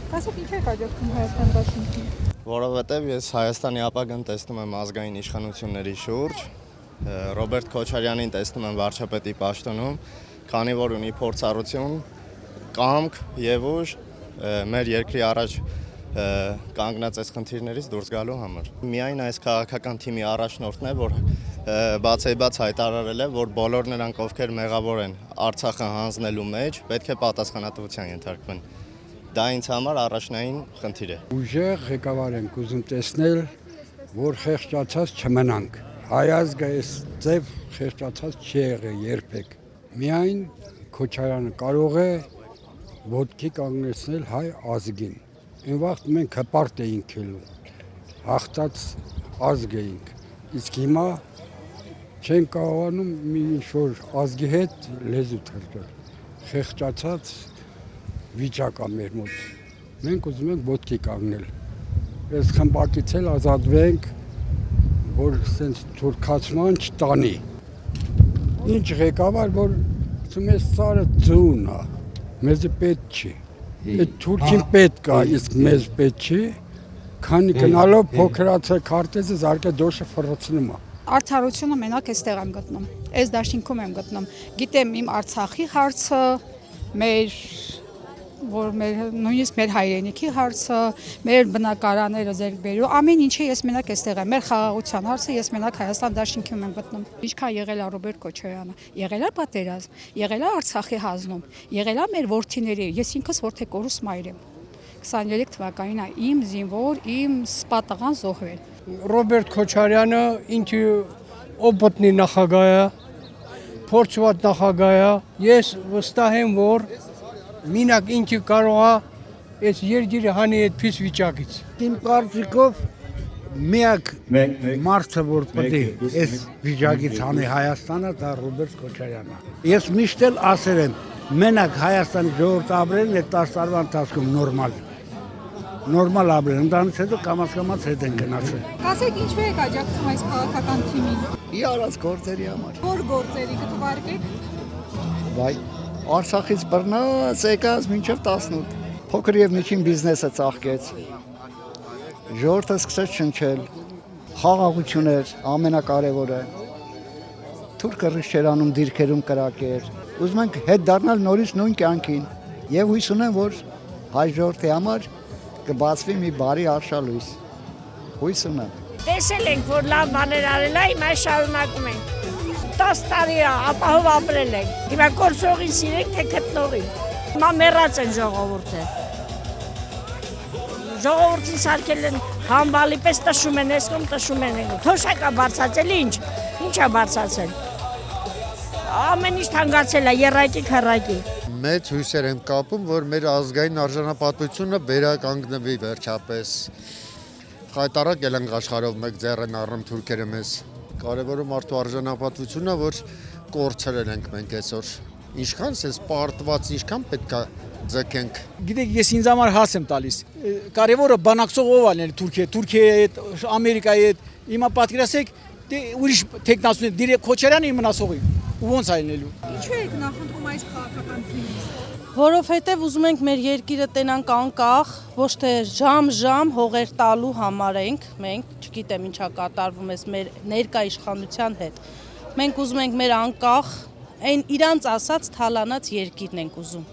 Ասեք ինչ եք աջակցում Հայաստան դաշինքին։ Որովհետև ես Հայաստանի ապագան տեսնում եմ ազգային իշխանությունների շուրջ, Ռոբերտ Քոչարյանին տեսնում եմ վարչապետի պաշտոնում, քանի որ ունի փորձառություն, կամք եւ ուժ մեր երկրի առաջ կանգնած այս խնդիրներից դուրս գալու համար։ Միայն այս քաղաքական թիմի առաջնորդն է, որ բացեբաց հայտարարել է, որ բոլոր նրանք, ովքեր մեղավոր են Արցախը հանձնելու մեջ, պետք է պատասխանատվության ենթարկվեն։ Դա ինձ համար առաջնային խնդիր է։ Ուժեղ ղեկավար ենք ուզում տեսնել, որ խեղճացած չմնանք։ Հայ ազգը այս ձև խեղճացած չի եղել երբեք։ Միայն Քոչարյանը կարող է ոտքի կանգնեցնել հայ ազգին։ Այն վաղ մենք հպարտ էինք ելում, հաղթած ազգ էինք։ Իսկ հիմա չենք կարողանում մի ինչ-որ ազգի հետ լեզու թրկել։ Խեղճացած վիճակ է մեր մոտ։ Մենք ուզում ենք ոտքի կանգնել։ Այս խմբակից էլ ազատվենք, որ սենց թուրքացման չտանի։ Ինչ ղեկավար, որ ասում ես սարը ձուն է, մեզ պետք չի։ Այդ թուրքին պետք է, իսկ մեզ պետք չի, քանի գնալով փոքրացել քարտեզը զարկե դոշը ֆռցնում է։ Արդարությունը մենակ այստեղ եմ գտնում, այս դաշինքում եմ գտնում։ Գիտեմ իմ Արցախի հարցը, նույնիսկ մեր հայրենիքի հարցը, մեր բնակարանները ձեռք բերու, ամեն ինչը ես մենակ այստեղ եմ, մեր խաղաղության հարցը ես մենակ Հայաստան դաշինքում եմ գտնում։ Ինչքան եղել է Ռոբերտ Քոչարյանը, եղել է պատերազմ, եղել է Արցախի հանձնում, եղել է մեր որդիների, ես ինքս որդեկորուս մայր եմ։ 23 թվականին է իմ զինվոր, իմ սպատաղան զոհվել։ Ռոբերտ Քոչարյանը ինքը օպոտնի նախագահ է, փորձված նախագահ է։ Ես վստահ եմ, որ մինակ ինքը կարող է այս երկիրը հանի այդպես վիճակից։ Իմ կարծիքով միակ մարդը, որ պետք է այս վիճակից հանի Հայաստանը, դա Ռոբերտ Քոչարյանն է։ Ես միշտ էլ ասել եմ, մենակ Հայաստանի ժողովուրդը ապրել է 10 տարվա ընթացքում նորմալ ապրել, ընդանից հետո կամաց հետ են գնացել։ Ասեք ինչու եք աջակցում այս քաղաքական թիմին։ Ի արած գործերի համար։ Որ գործերի կթվարկեք։ Վայ, Արցախից բռնած եկած մինչև 18։ Փոքր եւ միջին բիզնեսը ծաղկեց։ Ժողովուրդը սկսեց շնչել։ Խաղաղություններ ամենակարևորը։ Թուրքը ռիշեր անում դիրքերում կրակեր։ Ուզում ենք հետ դառնալ նորից նույն կյանքին եւ հույս ունեմ, որ հայ ժողովրդի համար կբացվի մի բարի արշալույս։ Հույս ունեմ։ Տեսել ենք, որ լավ բաներ արել է, հիմա շարունակում ենք։ 10 տարի ապահով ապրել ենք։ Հիմա կորցողին սիրենք, թե գտնողին։ Հիմա մեռած են ժողովուրդը։ Ժողովրդին սարքել են համբալի պես տշում են, էսկոմ տշում են։ Թոշակա բարձացել, ինչ է բարձացել։ Ամեն ինչ թանկացել է, եռակի քառակի։ Մեծ հույսեր եմ կապում, որ մեր ազգային արժանապատվությունը վերականգնվի վերջապես։ Խայտարակ ելենք աշխարհով մեկ ձեռ են առնում թուրքերը մեզ։ Կարևորը մարդու արժանապատվությունը, որ կորցրել ենք մենք այսօր։ Ինչքան սենց պարտված, ինչքան պետք է ձգենք։ Գիտեք, ես ինձ համար հաս եմ տալիս։ Կարևորը բանակցող ով ալն է Թուրքիայի հետ, Ամերիկայի հետ։ Հիմա պատկերացրեք, դե ուրիշ տեխնացուներ, դիրե Քոչարյանը իմնասողի։ Ու ոնց այլնելու։ Ինչու եք նախընտրում այս քաղաքական թիմին։ Որովհետև ուզում ենք մեր երկիրը տենանք անկախ, ոչ թե ժամ հողեր տալու համար մենք, չգիտեմ ինչա կատարվում ես մեր ներկա իշխանության հետ։ Մենք ուզում ենք մեր անկախ, այն իրանց ասած թալանած երկիրն ենք ուզում։